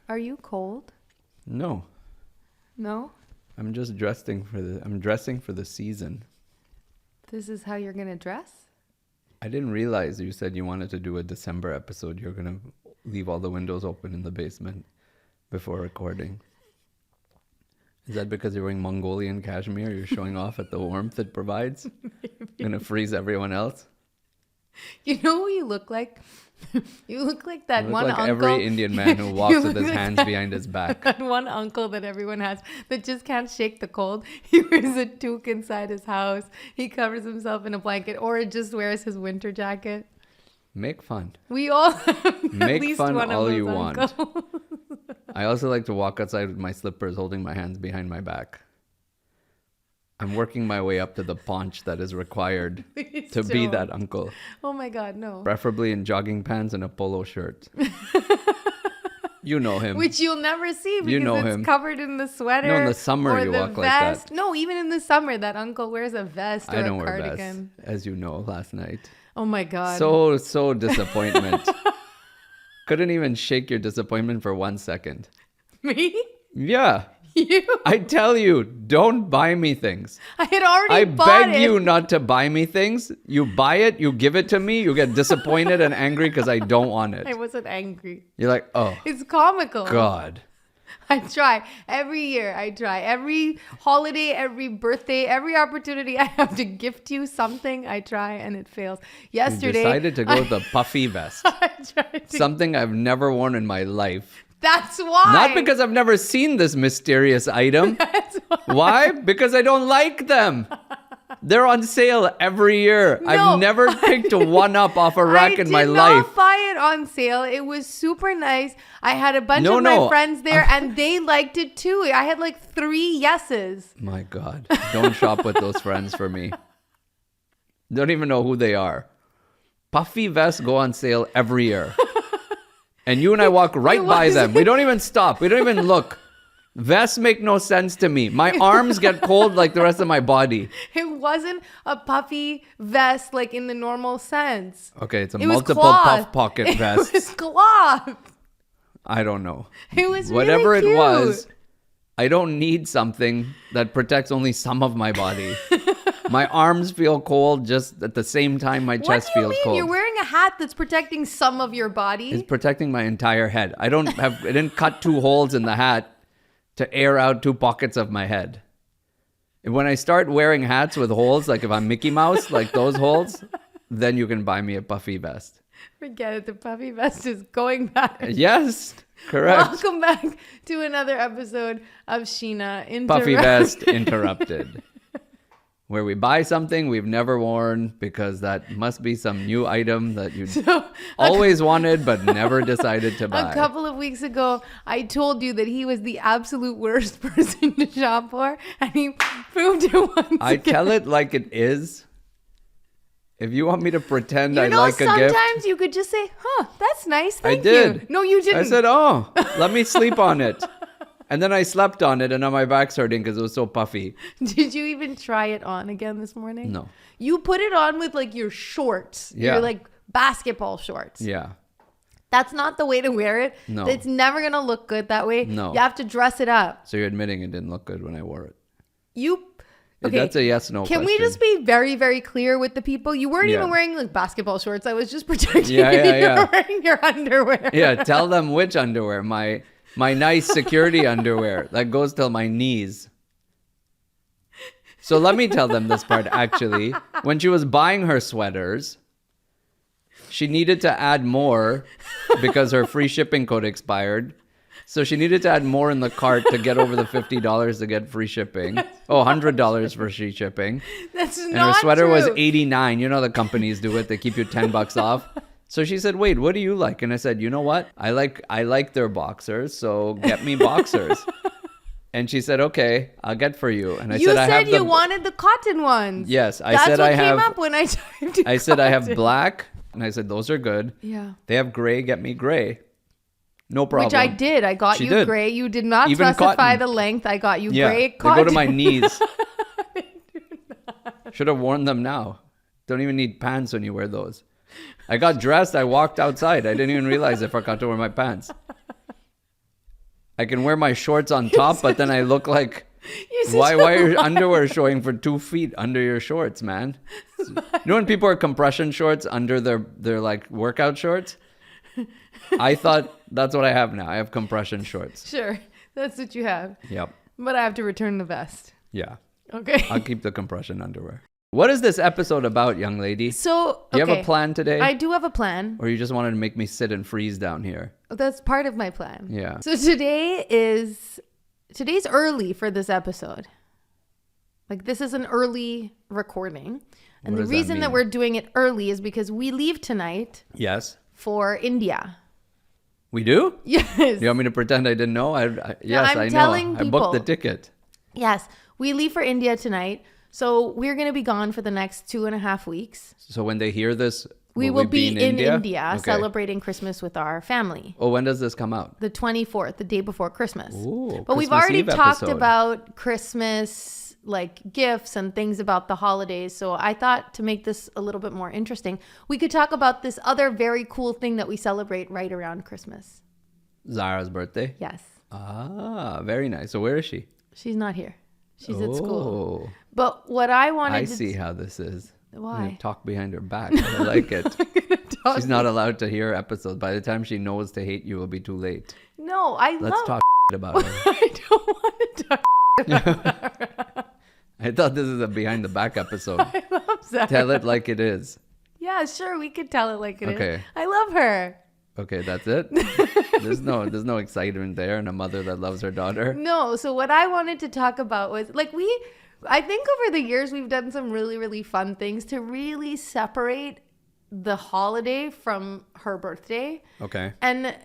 Are you cold? No. No? I'm dressing for the season. This is how you're going to dress? I didn't realize you said you wanted to do a December episode. You're going to leave all the windows open in the basement before recording. Is that because you're wearing Mongolian cashmere? You're showing off at the warmth it provides? Going to freeze everyone else? You know who you look like? You look like that You look one like uncle. every Indian man who walks with his hands behind his back. That one uncle that everyone has that just can't shake the cold. He wears a toque inside his house. He covers himself in a blanket or just wears his winter jacket. Make fun. We all have at Make least fun one all of those you want. uncles. I also like to walk outside with my slippers holding my hands behind my back. I'm working my way up to the paunch that is required to be that uncle. Oh my God, no. Preferably in jogging pants and a polo shirt. You know him. Which you'll never see because You know it's him. covered in the sweater. No, in the summer or you the walk like that. vest. No, even in the summer, that uncle wears a vest or I don't a wear cardigan. vests, as you know, last night. Oh my God. So disappointment. Couldn't even shake your disappointment for 1 second. Me? Yeah. You? I tell you, don't buy me things. I had already I bought beg it. you not to buy me things. You buy it, you give it to me, you get disappointed and angry because I don't want I it. wasn't angry. You're like, oh, It's comical. God. I try. Every year I try. Every holiday, every birthday, every opportunity I have to gift you something, I try and it fails. Yesterday, You decided to go with a puffy vest. I tried to. Something I've never worn in my life. That's why. Not because I've never seen this mysterious item. That's why. Why? Because I don't like them. They're on sale every year. No, I've never picked one up off a rack in my life. I did not buy it on sale. It was super nice. I had a bunch of my friends there and they liked it too. I had like 3 yeses. My God. Don't shop with those friends for me. Don't even know who they are. Puffy vests go on sale every year. And you and I walk right by them. We don't even stop. We don't even look. Vests make no sense to me. My arms get cold like the rest of my body. It wasn't a puffy vest like in the normal sense. Okay, it's a It was multiple cloth. puff pocket It vest. was cloth. I don't know. It was Whatever really cute. it was, I don't need something that protects only some of my body. My arms feel cold just at the same time my chest What do you feels mean? cold. You're wearing a hat that's protecting some of your body. It's protecting my entire head. I didn't cut 2 holes in the hat to air out 2 pockets of my head. And when I start wearing hats with holes, like if I'm Mickey Mouse, like those holes, then you can buy me a puffy vest. Forget it. The puffy vest is going back. Yes, correct. Welcome back to another episode of Sheena Puffy Interrupt. vest interrupted. Where we buy something we've never worn because that must be some new item that you always wanted but never decided to buy. A couple of weeks ago, I told you that he was the absolute worst person to shop for, and he proved it once I again. tell it like it is. If you want me to pretend You I know, like a gift, sometimes you could just say, huh, that's nice, thank I did. you. No, you didn't. I said, oh, let me sleep on it. And then I slept on it and now my back's hurting because it was so puffy. Did you even try it on again this morning? No. You put it on with like your shorts. Yeah. Your like basketball shorts. Yeah. That's not the way to wear it. No. It's never going to look good that way. No. You have to dress it up. So you're admitting it didn't look good when I wore it. Okay. That's a yes, no Can question. we just be very, very clear with the people? You weren't Yeah. even wearing like basketball shorts. I was just protecting Yeah, you. yeah, You yeah. were wearing your underwear. Yeah, tell them which underwear. My nice security underwear that goes till my knees. So let me tell them this part actually. When she was buying her sweaters, she needed to add more because her free shipping code expired. So she needed to add more in the cart to get over the $50 to get free shipping. Oh, $100 for free shipping. That's And not her sweater true. was $89. You know the companies do it. They keep you $10 off. So she said, wait, what do you like? And I said, you know what? I like their boxers, so get me boxers. And she said, okay, I'll get for you. And I You said, I have said you the... wanted the cotton ones. Yes, I That's said what I came have... up when I typed in I said I have cotton. black. And I said, those are good. Yeah. They have gray, get me gray. No problem. Which I did. I got She you did. gray. You did not Even specify cotton. the length. I got you Yeah, gray they cotton. go to my knees. Should have worn them now. Don't even need pants when you wear those. I got dressed. I walked outside. I didn't even realize I forgot to wear my pants. I can wear my shorts on top, but then I look like... You're Why such a are your underwear showing for 2 feet under your shorts, man? You know when people wear compression shorts under their like workout shorts? I thought that's what I have now. I have compression shorts. Sure, that's what you have. Yep. But I have to return the vest. Yeah. Okay. I'll keep the compression underwear. What is this episode about, young lady? So, Do you have a plan today? I do have a plan. Or you just wanted to make me sit and freeze down here? That's part of my plan. Yeah. So today's early for this episode. Like this is an early recording. And the reason that we're doing it early is because we leave tonight. Yes. For India. We do? Yes. You want me to pretend I didn't know? Yes, I know. I booked the ticket. Yes. We leave for India tonight. So we're going to be gone for the next 2.5 weeks. So when they hear this, we will be in India okay. Celebrating Christmas with our family. Oh, when does this come out? The 24th, the day before Christmas. Ooh, but we've already talked about Christmas, like gifts and things about the holidays. So I thought to make this a little bit more interesting, we could talk about this other very cool thing that we celebrate right around Christmas. Zara's birthday? Yes. Ah, very nice. So where is she? She's not here. She's at school. But what I wanted I see how this is. Why? Talk behind her back. I like it. She's not allowed to hear episodes. By the time she knows to hate you, it'll be too late. No, Let's talk about her. I don't want to talk about her. I thought this is a behind the back episode. I love Zara. Tell it like it is. Yeah, sure. We could tell it like it is. Okay. I love her. Okay, that's it. There's no excitement there, and a mother that loves her daughter. No. So what I wanted to talk about was I think over the years we've done some really, really fun things to really separate the holiday from her birthday. Okay. And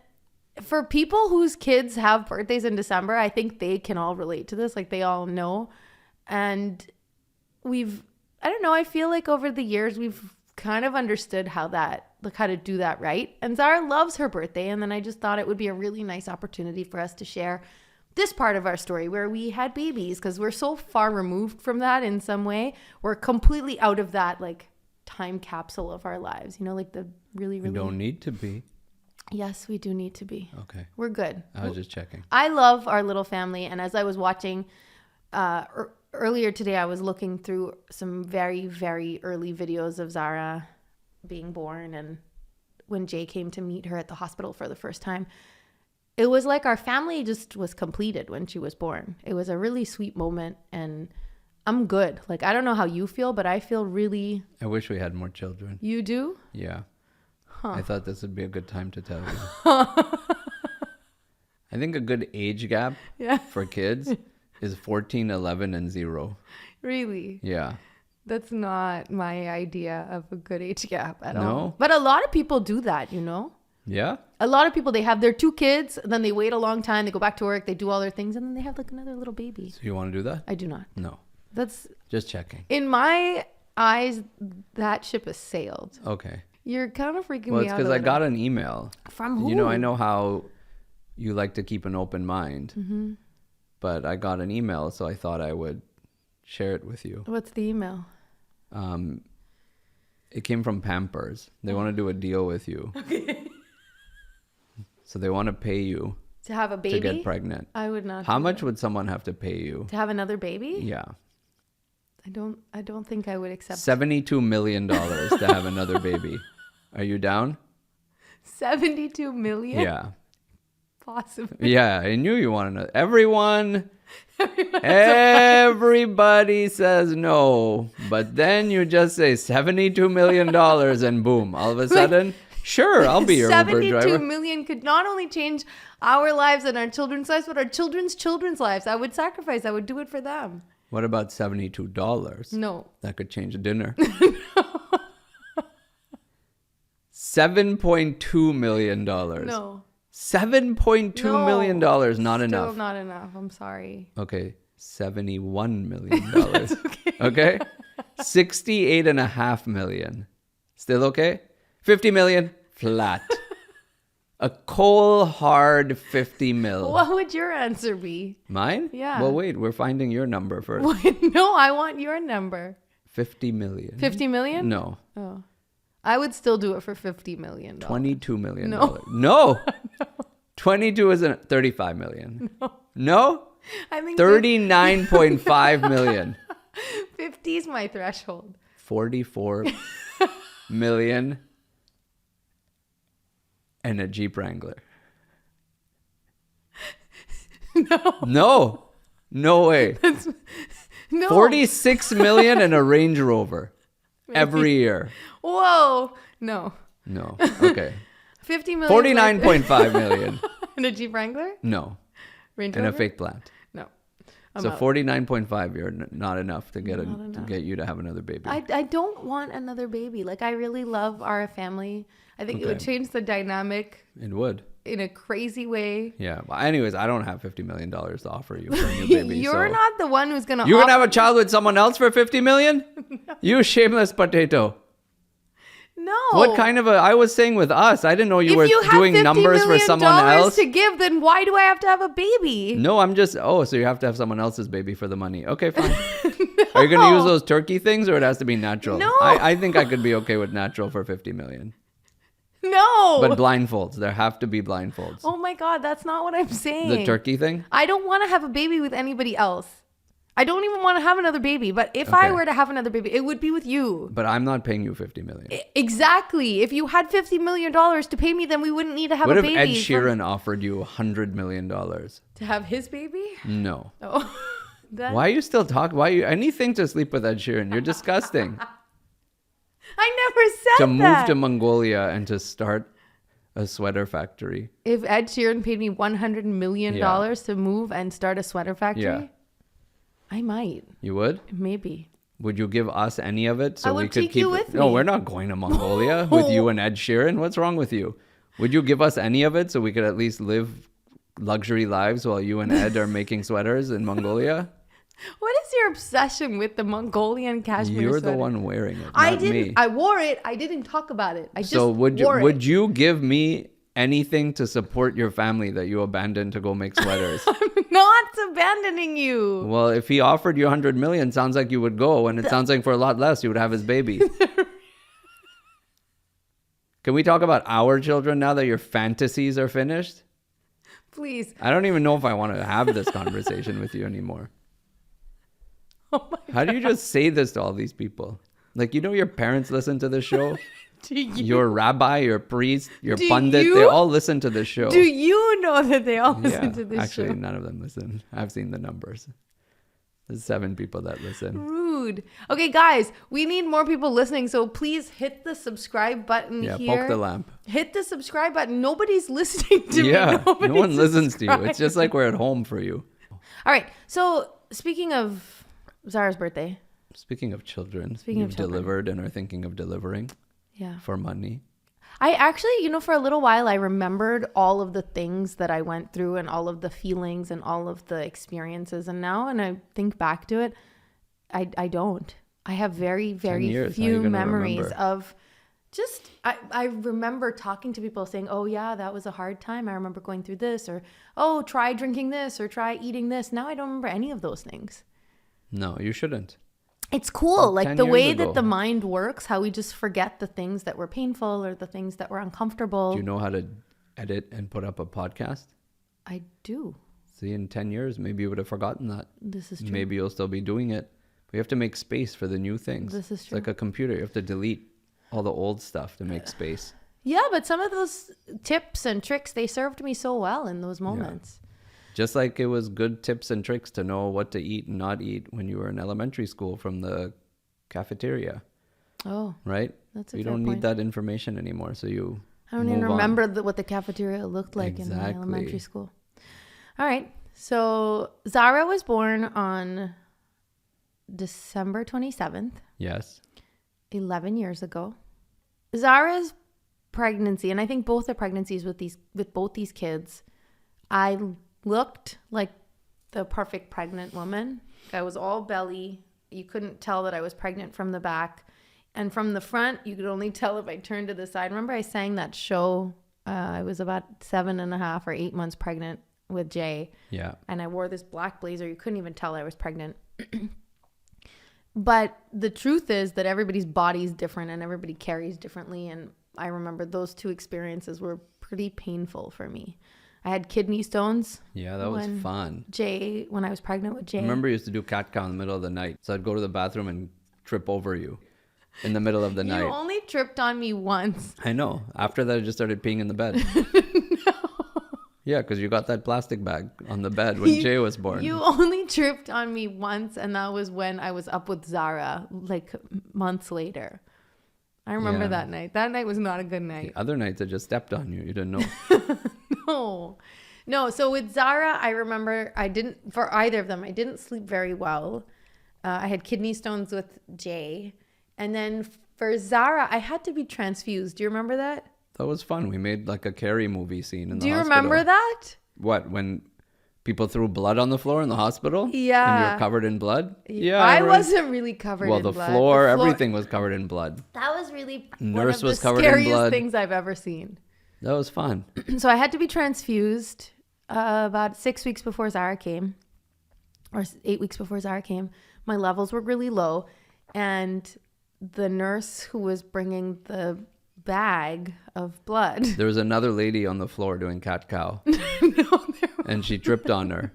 for people whose kids have birthdays in December, I think they can all relate to this. Like they all know. And I don't know, I feel like over the years we've kind of understood how to do that right. And Zara loves her birthday. And then I just thought it would be a really nice opportunity for us to share this part of our story where we had babies, because we're so far removed from that in some way. We're completely out of that like time capsule of our lives, like the really, really. We don't need to be. Yes, we do need to be. Okay. We're good. I was just checking. I love our little family. And as I was watching earlier today, I was looking through some very, very early videos of Zara being born and when Jay came to meet her at the hospital for the first time. It was like our family just was completed when she was born. It was a really sweet moment, and I'm good. Like, I don't know how you feel, but I feel really... I wish we had more children. You do? Yeah. Huh. I thought this would be a good time to tell you. I think a good age gap for kids is 14, 11, and 0. Really? Yeah. That's not my idea of a good age gap at all. No? But a lot of people do that, Yeah? A lot of people, they have their 2 kids, and then they wait a long time, they go back to work, they do all their things, and then they have like another little baby. So you want to do that? I do not. No. That's... Just checking. In my eyes, that ship has sailed. Okay. You're kind of freaking me out. Well, it's because I got an email. From who? I know how you like to keep an open mind. Mm-hmm. But I got an email, so I thought I would share it with you. What's the email? It came from Pampers. They want to do a deal with you. Okay. So they want to pay you to have a baby? To get pregnant. I would not. How much would someone have to pay you? To have another baby? Yeah. I don't think I would accept $72 million to have another baby. Are you down? 72 million? Yeah. Possibly. Yeah, I knew you wanted to know. Everybody says no, but then you just say $72 million and boom, all of a sudden, sure, I'll be your Uber driver. 72 million could not only change our lives and our children's lives, but our children's lives. I would sacrifice. I would do it for them. What about $72? No. That could change a dinner. $7.2 million. No. $7.2 million, not Still enough. Not enough. I'm sorry. Okay, $71 million. That's okay. Okay? $68.5 million. Still okay? $50 million, flat. A cold, hard 50 mil. What would your answer be? Mine? Yeah. Well, wait, we're finding your number first. No, I want your number. 50 million. 50 million? No. Oh. I would still do it for $50 million. $22 million. No. No. No. 22 isn't 35 million. No? I think 39.5 million. 50 is my threshold. 44 million and a Jeep Wrangler. No. No way. No. 46 million and a Range Rover every year. Whoa. No. No. Okay. 50 million. 49.5 million. And a Jeep Wrangler? No. Range And a Rover? fake plant. No. I'm So out. 49.5 you're not enough to get Not to enough. get you to have another baby. I don't want another baby. Like, I really love our family. I think it would Okay. change the dynamic It would. in a crazy way. Yeah. Well, anyways, I don't have $50 million to offer you for a new baby. You're so. not the one who's going to You're going to have a child with someone else for 50 million? You shameless potato. No. What kind of I was saying with us, I didn't know you were if you have doing $50 numbers for million someone else. to give, then why do I have to have a baby? No, I'm just, so you have to have someone else's baby for the money. Okay, fine. Are you going to use those turkey things or it has to be natural? No. I think I could be okay with natural for 50 million. No. But blindfolds. There have to be blindfolds. Oh my God, that's not what I'm saying. The turkey thing? I don't want to have a baby with anybody else. I don't even want to have another baby. But if I Okay. were to have another baby, it would be with you. But I'm not paying you 50 million. Exactly. If you had $50 million to pay me, then we wouldn't need to have What a if baby. Ed Sheeran offered you $100 million? To have his baby? No. Oh. That- Why are you still talking? Why are you anything to sleep with Ed Sheeran? You're disgusting. I never said To move that. to Mongolia and to start a sweater factory. If Ed Sheeran paid me $100 million Yeah. to move and start a sweater factory, Yeah. I might. You would? Maybe. Would you give us any of it so I we would could take keep you with No, me. we're not going to Mongolia with you and Ed Sheeran. What's wrong with you? Would you give us any of it so we could at least live luxury lives while you and Ed are making sweaters in Mongolia? What is your obsession with the Mongolian cashmere You're sweater? the one wearing it, not I didn't. me. I wore it. I didn't talk about it. I just So would wore you give me anything to support your family that you abandoned to go make sweaters? I'm not abandoning you. Well, if he offered you 100 million, sounds like you would go, and it sounds like for a lot less you would have his baby. Can we talk about our children now that your fantasies are finished? Please. I don't even know if I want to have this conversation with you anymore. Oh my How do you just say this to all these people? Like, you know, your parents listen to the show, Do you your rabbi, your priest, your Do pundit, you? they all listen to the show. do you know that they all listen Yeah, to this actually, show? none of them listen. I've seen the numbers. There's 7 people that listen. Rude. Okay, guys, we need more people listening, so please hit the subscribe button Yeah, here. poke the lamp. Hit the subscribe button. Nobody's listening to me. Yeah, no Nobody's one listens to you. It's subscribed. just like we're at home for you. All right. So speaking of Zara's birthday, Speaking of children, Speaking of you've children. delivered and are thinking of delivering yeah, for money. I actually, for a little while, I remembered all of the things that I went through and all of the feelings and all of the experiences. And now, when I think back to it, I don't. I have very, very years, how are you few gonna memories remember? of just, I remember talking to people saying, oh, yeah, that was a hard time. I remember going through this, or, oh, try drinking this, or try eating this. Now I don't remember any of those things. No, you shouldn't. It's cool, like 10 the years way ago. that the mind works, how we just forget the things that were painful or the things that were uncomfortable. Do you know how to edit and put up a podcast? I do. See, in 10 years, maybe you would have forgotten that. This is true. Maybe you'll still be doing it. We have to make space for the new things. This is It's like true. a computer. You have to delete all the old stuff to make space. Yeah, but some of those tips and tricks, they served me so well in those moments. Just like it was good tips and tricks to know what to eat and not eat when you were in elementary school from the cafeteria, Oh, right? that's a You fair don't point. need that information anymore. So you I don't even move on. remember what the cafeteria looked like in my Exactly. elementary school. All right. So Zara was born on December 27th, Yes. 11 years ago. Zara's pregnancy, and I think both the pregnancies with both these kids, I looked like the perfect pregnant woman. I was all belly. You couldn't tell that I was pregnant from the back. And from the front, you could only tell if I turned to the side. Remember I sang that show? I was about 7.5 or 8 months pregnant with Jay. Yeah. And I wore this black blazer. You couldn't even tell I was pregnant. But the truth is that everybody's body is different and everybody carries differently. And I remember those two experiences were pretty painful for me. I had kidney stones. Yeah, that was when fun. When I was pregnant with Jay. I remember you used to do cat cow in the middle of the night. So I'd go to the bathroom and trip over you in the middle of the night. You only tripped on me once. I know. After that, I just started peeing in the bed. Yeah, because you got that plastic bag on the bed when Jay was born. You only tripped on me once, and that was when I was up with Zara, like months later. I remember that night. That night was not a good night. The other nights I just stepped on you. You didn't know. No. So with Zara, I remember for either of them, I didn't sleep very well. I had kidney stones with Jay. And then for Zara, I had to be transfused. Do you remember that? That was fun. We made like a Carrie movie scene in the hospital. Do you remember that? What, when people threw blood on the floor in the hospital? Yeah. And you're covered in blood? Yeah. I wasn't really covered in blood. Well, the floor, everything was covered in blood. That was really Nurse one of was the covered in scariest blood. things I've ever seen. That was fun. So I had to be transfused about 6 weeks before Zara came, or 8 weeks before Zara came. My levels were really low, and the nurse who was bringing the bag of blood. There was another lady on the floor doing cat cow. And she tripped on her.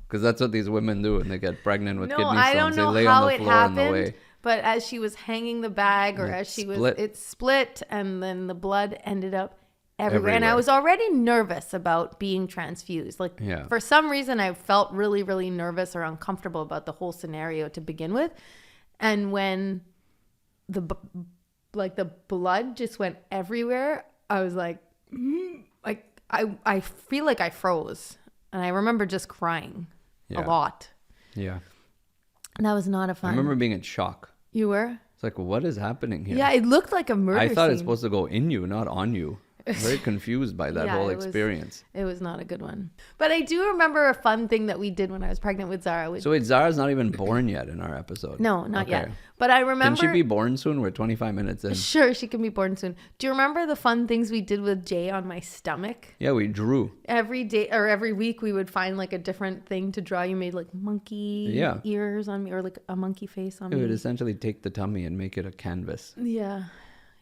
Because that's what these women do when they get pregnant with kidney stones. I don't know they lay how on the it floor on the happened, way. but as she was hanging the bag, or as she was, it split, and then the blood ended up everywhere. And I was already nervous about being transfused. Like, for some reason, I felt really, really nervous or uncomfortable about the whole scenario to begin with. And when the blood just went everywhere, I was like, I feel like I froze. And I remember just crying a lot. Yeah. And that was not a fun. I remember being in shock. You were? It's like, what is happening here? Yeah, it looked like a murder I thought scene. it's supposed to go in you, not on you. Very confused by that whole experience. It was not a good one. But I do remember a fun thing that we did when I was pregnant with Zara. So wait, Zara's not even born yet in our episode. No, not yet. But I remember... Can she be born soon? We're 25 minutes in. Sure, she can be born soon. Do you remember the fun things we did with Jay on my stomach? Yeah, we drew. Every day or every week we would find like a different thing to draw. You made like monkey ears on me, or like a monkey face on me. It would essentially take the tummy and make it a canvas. Yeah.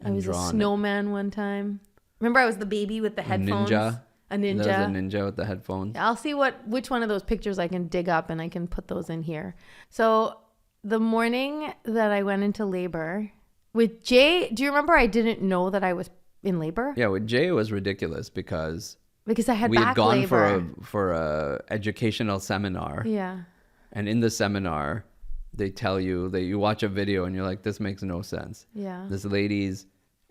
I was a snowman one time. Remember, I was the baby with the headphones. A ninja. There was a ninja with the headphones. I'll see which one of those pictures I can dig up, and I can put those in here. So the morning that I went into labor with Jay, do you remember I didn't know that I was in labor? Yeah, with Jay it was ridiculous because I had we had gone labor. for a educational seminar. Yeah. And in the seminar, they tell you that you watch a video and you're like, this makes no sense. Yeah. This lady's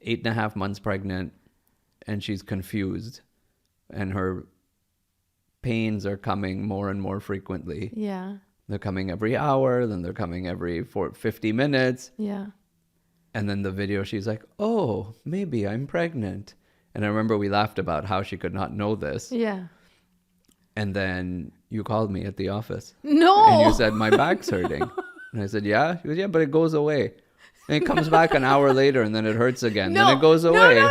8.5 months pregnant. And she's confused, and her pains are coming more and more frequently. Yeah. They're coming every hour, then they're coming every 50 minutes. Yeah. And then the video, she's like, oh, maybe I'm pregnant. And I remember we laughed about how she could not know this. Yeah. And then you called me at the office. No. And you said, my back's hurting. And I said, yeah? She goes, yeah, but it goes away. And it comes back an hour later, and then it hurts again. Then it goes away.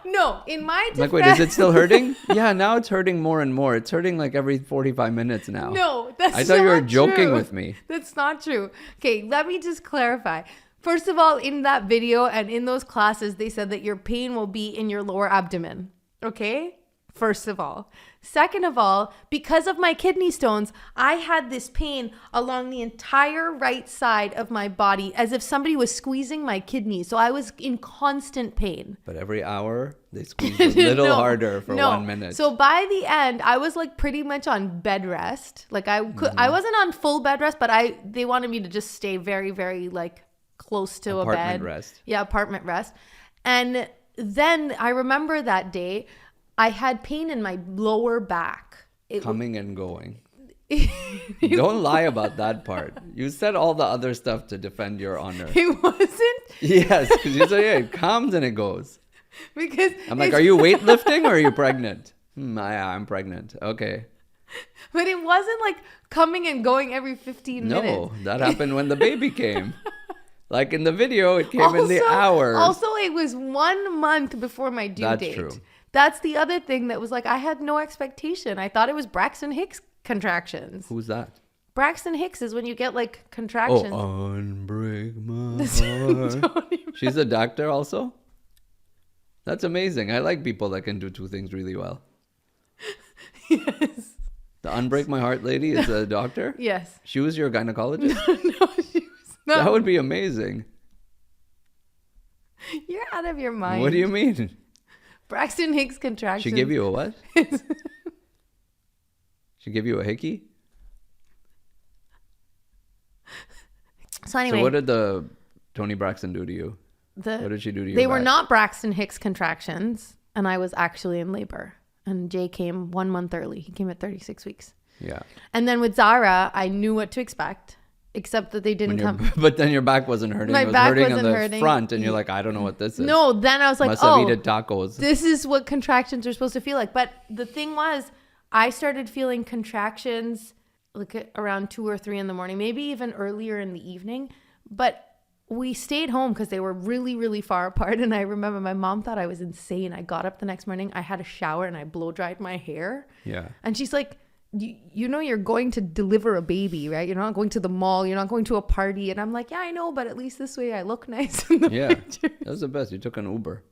No. In my defense... Like, wait, is it still hurting? Yeah, now it's hurting more and more. It's hurting like every 45 minutes now. No, that's not true. I thought you were joking with me. That's not true. Okay, let me just clarify. First of all, in that video and in those classes, they said that your pain will be in your lower abdomen. Okay? First of all. Second of all, because of my kidney stones, I had this pain along the entire right side of my body as if somebody was squeezing my kidneys. So I was in constant pain. But every hour, they squeeze a little harder for 1 minute. So by the end, I was like pretty much on bed rest. Like I wasn't on full bed rest, but they wanted me to just stay very, very like close to a bed. Apartment rest. Yeah, apartment rest. And then I remember that day, I had pain in my lower back. Coming and going. Don't lie about that part. You said all the other stuff to defend your honor. It wasn't? Yes, because you say, yeah, it comes and it goes. Because I'm like, are you weightlifting or are you pregnant? I'm pregnant. Okay. But it wasn't like coming and going every 15 minutes. No, that happened when the baby came. Like in the video, it came in the hours. Also, it was 1 month before my due date. That's true. That's the other thing that was like, I had no expectation. I thought it was Braxton Hicks contractions. Who's that? Braxton Hicks is when you get like contractions. Oh, unbreak my heart. She's a doctor also? That's amazing. I like people that can do two things really well. Yes. The Unbreak My Heart lady is a doctor? Yes. She was your gynecologist? No, she was not. That would be amazing. You're out of your mind. What do you mean? Braxton Hicks contractions. She give you a what? She give you a hickey? So anyway. So what did the Tony Braxton do to you? What did she do to you? They were not Braxton Hicks contractions, and I was actually in labor. And Jay came 1 month early. He came at 36 weeks. Yeah. And then with Zara, I knew what to expect, except that they didn't come. But then your back wasn't hurting. My it was back hurting wasn't on the hurting. front, and you're like, I don't know what this is. No, then I was like, Must have oh, eaten tacos. this is what contractions are supposed to feel like. But the thing was, I started feeling contractions like around 2 or 3 in the morning, maybe even earlier in the evening. But we stayed home because they were really, really far apart. And I remember my mom thought I was insane. I got up the next morning, I had a shower and I blow dried my hair. Yeah. And she's like, you know, you're going to deliver a baby, right? You're not going to the mall. You're not going to a party. And I'm like, yeah, I know. But at least this way I look nice in the pictures. That was the best. You took an Uber.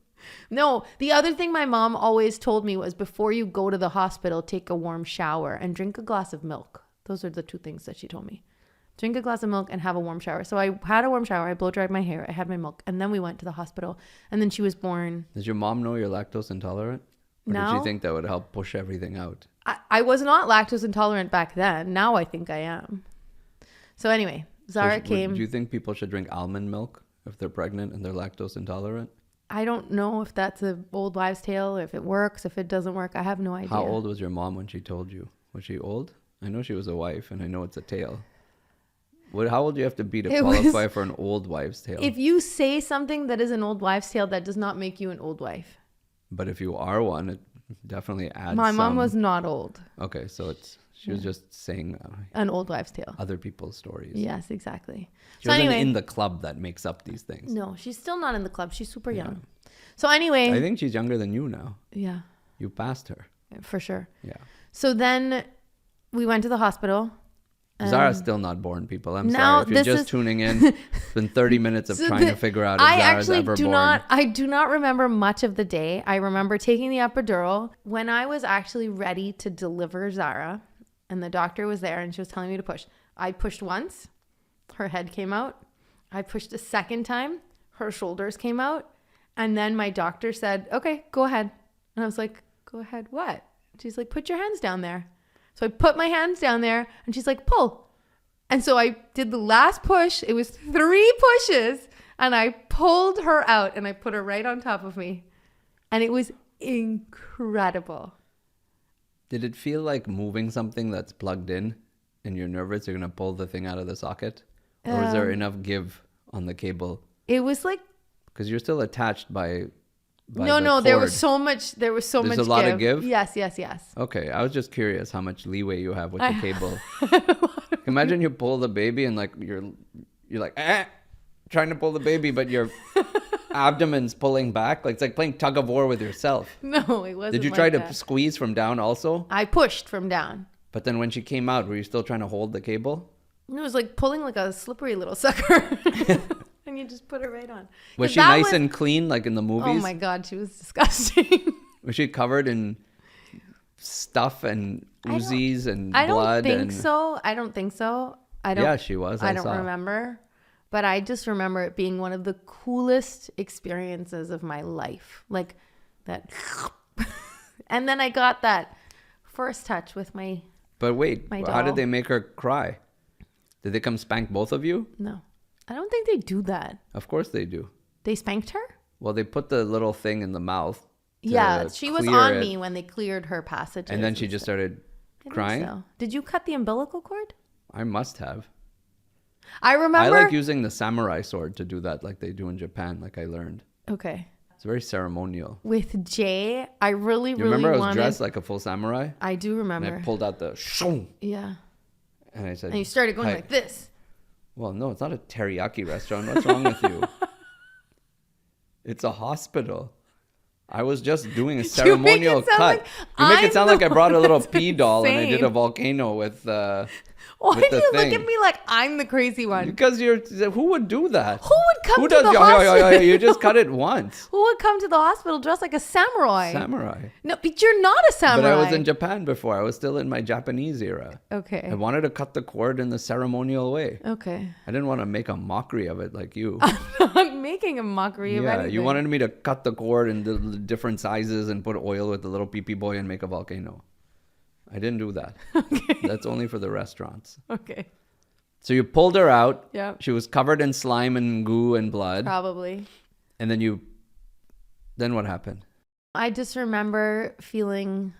No, the other thing my mom always told me was before you go to the hospital, take a warm shower and drink a glass of milk. Those are the 2 things that she told me. Drink a glass of milk and have a warm shower. So I had a warm shower. I blow dried my hair. I had my milk. And then we went to the hospital. And then she was born. Does your mom know you're lactose intolerant? Or No. did she think that would help push everything out? I was not lactose intolerant back then. Now I think I am. So anyway, Zara came. Do you think people should drink almond milk if they're pregnant and they're lactose intolerant? I don't know if that's an old wives' tale, or if it works, if it doesn't work. I have no idea. How old was your mom when she told you? Was she old? I know she was a wife, and I know it's a tale. How old do you have to be to qualify for an old wives' tale? If you say something that is an old wives' tale, that does not make you an old wife. But if you are one, it definitely adds. My mom was not old. Okay, so she was just saying An old wives' tale. other people's stories. Yes, exactly. She So wasn't anyway, in the club that makes up these things. no, she's still not in the club. She's super young. So anyway, I think she's younger than you now. yeah, You passed her. for sure. Yeah. So then we went to the hospital. Zara's still not born, people. I'm now sorry. If you're this just is- tuning in, it's been 30 minutes of So trying to figure out if I Zara's actually ever do born. I do not remember much of the day. I remember taking the epidural when I was actually ready to deliver Zara, and the doctor was there and she was telling me to push. I pushed once, her head came out. I pushed a second time, her shoulders came out, and then my doctor said, "Okay, go ahead." And I was like, "Go ahead, what?" She's like, "Put your hands down there." So I put my hands down there, and she's like, "Pull." And so I did the last push. It was 3 pushes, and I pulled her out and I put her right on top of me. And it was incredible. Did it feel like moving something that's plugged in and you're nervous you're going to pull the thing out of the socket? Or is there enough give on the cable? It was like, Because you're still attached by no, the there cord. was so much. There's a lot of give? Yes. Okay, I was just curious how much leeway you have with the cable. Imagine you pull the baby and like you're like trying to pull the baby, but your abdomen's pulling back. Like it's like playing tug of war with yourself. No, it wasn't. Did you like try that. to squeeze from down also? I pushed from down. But then when she came out, were you still trying to hold the cable? It was like pulling like a slippery little sucker. And you just put it right on. Was 'Cause she that nice and clean like in the movies? Oh my God, she was disgusting. Was she covered in stuff and Uzis and I don't blood? think so. I don't think so. I don't. Yeah, she was. I I don't saw. remember, but I just remember it being one of the coolest experiences of my life. Like that, and then I got that first touch with my But wait, My how did doll. they make her cry? Did they come spank both of you? no. I don't think they do that. Of course they do. They spanked her. Well, they put the little thing in the mouth. Yeah, she was clear on it, me when they cleared her passages. and then she just stuff. started I think crying. so. Did you cut the umbilical cord? I must have. I remember. I like using the samurai sword to do that, like they do in Japan. Like I learned. Okay. It's very ceremonial. With Jay, I really You remember I was wanted. dressed like a full samurai, I do remember. and I pulled out the shong, Yeah. and I said, And you started going "Hi." like this. Well, no, it's not a teriyaki restaurant. What's wrong with you? It's a hospital. I was just doing a You make it ceremonial sound cut. like You make it I'm sound the like I brought a one little that's pea doll and I did a insane. volcano with Why with do the you look thing. at me like I'm the crazy one? Because who would do that? Who would come Who to does? the Yeah, hospital? you just cut it once. Who would come to the hospital dressed like a samurai? Samurai. No, but you're not a samurai. But I was in Japan before. I was still in my Japanese era. Okay. I wanted to cut the cord in the ceremonial way. Okay. I didn't want to make a mockery of it like you. I'm making a mockery of Yeah, anything. you wanted me to cut the cord in the different sizes and put oil with the little pee-pee boy and make a volcano. I didn't do that. Okay. That's only for the restaurants. Okay. So you pulled her out. Yeah. She was covered in slime and goo and blood. Probably. And then what happened? I just remember feeling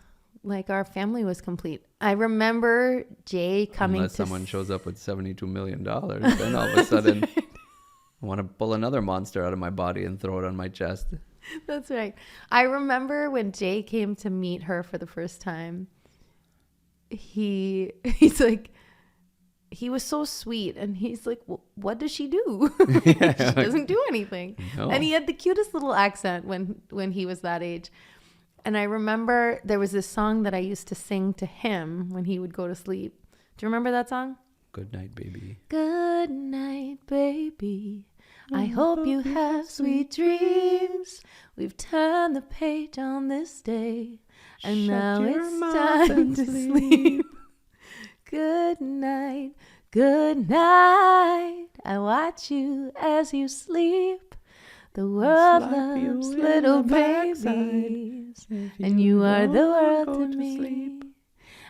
like our family was complete. I remember Jay coming Unless to someone shows up with $72 million, then all of a sudden I want to pull another monster out of my body and throw it on my chest. That's right. I remember when Jay came to meet her for the first time. He's like, he was so sweet, and he's like, well, what does she do? She doesn't do anything. No. And he had the cutest little accent when he was that age. And I remember there was this song that I used to sing to him when he would go to sleep. Do you remember that song? Good night, baby. Good night, baby. I hope you have sweet dreams. We've turned the page on this day, and now it's time to sleep. Good night, good night. I watch you as you sleep. The world loves little babies, and you are the world to me.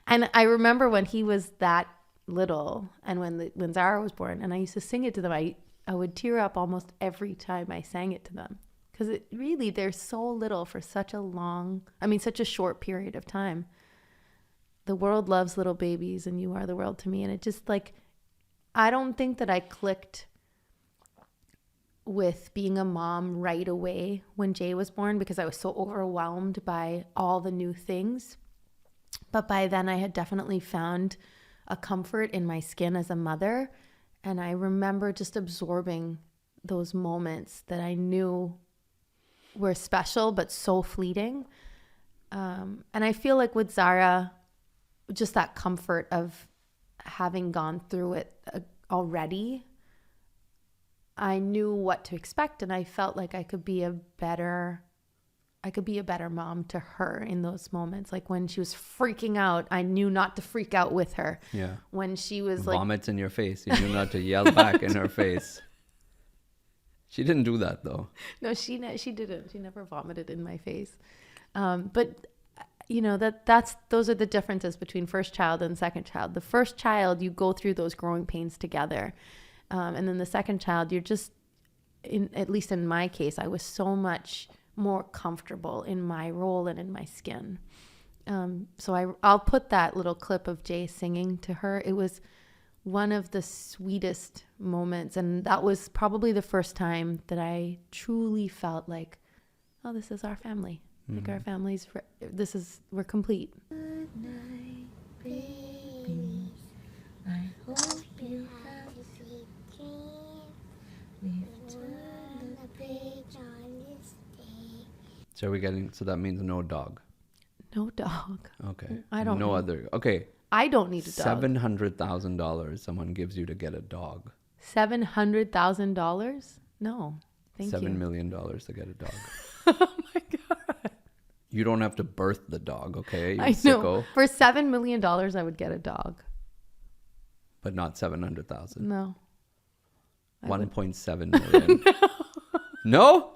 And I remember when he was that little, and when Zara was born, and I used to sing it to them. I would tear up almost every time I sang it to them, because they're so little for such a short period of time. The world loves little babies, and you are the world to me. And it just I don't think that I clicked with being a mom right away when Jay was born, because I was so overwhelmed by all the new things. But by then I had definitely found a comfort in my skin as a mother. And I remember just absorbing those moments that I knew were special, but so fleeting. And I feel like with Zara, just that comfort of having gone through it already, I knew what to expect, and I felt like I could be a better mom to her in those moments. Like when she was freaking out, I knew not to freak out with her. Yeah. When she was Vomits in your face, you knew not to yell back in her face. She didn't do that though. No, she didn't. She never vomited in my face. But you know, those are the differences between first child and second child. The first child, you go through those growing pains together. And then the second child, you're just, at least in my case, I was so much more comfortable in my role and in my skin. So I'll put that little clip of Jay singing to her. It was one of the sweetest moments. And that was probably the first time that I truly felt like, oh, this is our family. Like our families, we're complete. Good night, baby. I hope you have sweet dreams. We've turned the page on this day. So that means no dog. No dog. Okay. I don't No know. other. Okay. I don't need a dog. $700,000 someone gives you to get a dog. $700,000? No. Thank you. $7 million to get a dog. Oh my God. You don't have to birth the dog, okay? You I sicko. know. For $7 million, I would get a dog. But not 700,000. No. 1.7 million. No?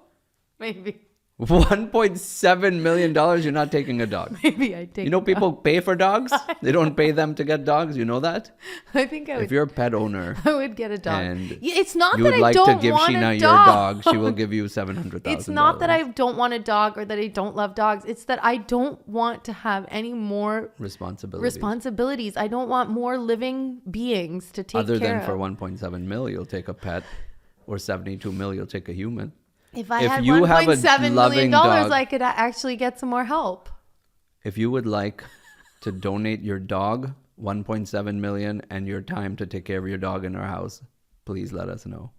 Maybe. $1.7 million, you're not taking a dog. Maybe I'd take You know a dog. people pay for dogs? They don't pay them to get dogs. You know that? I think If you're a pet owner I would get a dog. and Yeah, it's not you that would I like don't to give want Sheena a your dog. dog, she will give you $700,000. It's not that I don't want a dog or that I don't love dogs. It's that I don't want to have any more responsibilities. I don't want more living beings to take Other care than for of. 1.7 mil, you'll take a pet, or 72 mil, you'll take a human. If I If had you have a $1.7 loving million, dog- I could actually get some more help. If you would like to donate your dog 1.7 million and your time to take care of your dog in our house, please let us know.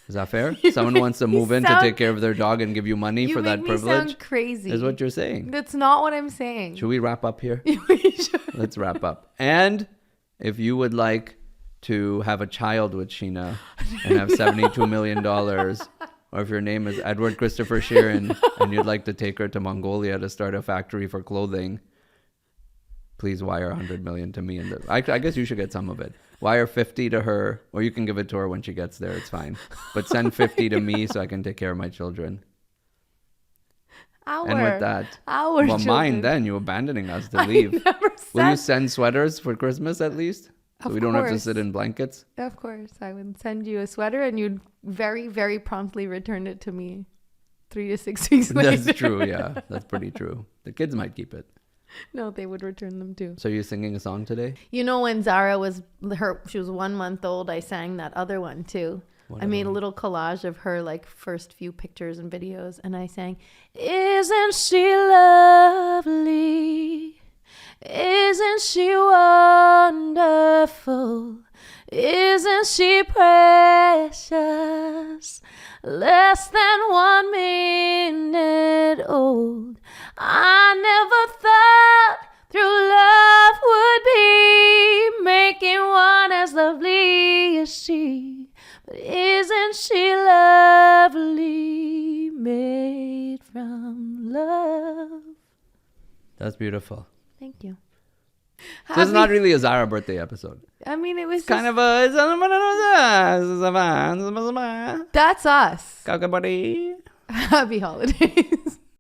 Is that fair? Someone wants to move in to take care of their dog and give you money for that privilege? You make me sound crazy. Is what you're saying. That's not what I'm saying. Should we wrap up here? We should. Let's wrap up. And if you would like to have a child with Sheena and have $72 million, or if your name is Edward Christopher Sheeran and you'd like to take her to Mongolia to start a factory for clothing, please wire 100 million to me. And I guess you should get some of it. Wire 50 to her, or you can give it to her when she gets there. It's fine. But send 50 to me so I can take care of my children. And with that, well, children. Mine then, you abandoning us to leave. Will you send sweaters for Christmas at least? So we don't have to sit in blankets? Of course. I would send you a sweater and you'd very, very promptly return it to me 3 to 6 weeks later. That's true, yeah. That's pretty true. The kids might keep it. No, they would return them too. So you're singing a song today? You know, when Zara she was 1 month old, I sang that other one too. I made a little collage of her like first few pictures and videos, and I sang, "Isn't she lovely? Isn't she wonderful? Isn't she precious? Less than 1 minute old. I never thought through love would be making one as lovely as she. But isn't she lovely, made from love?" That's beautiful. Thank you. So it's not really a Zara birthday episode. I mean, it was kind of a... That's us. Happy Happy holidays.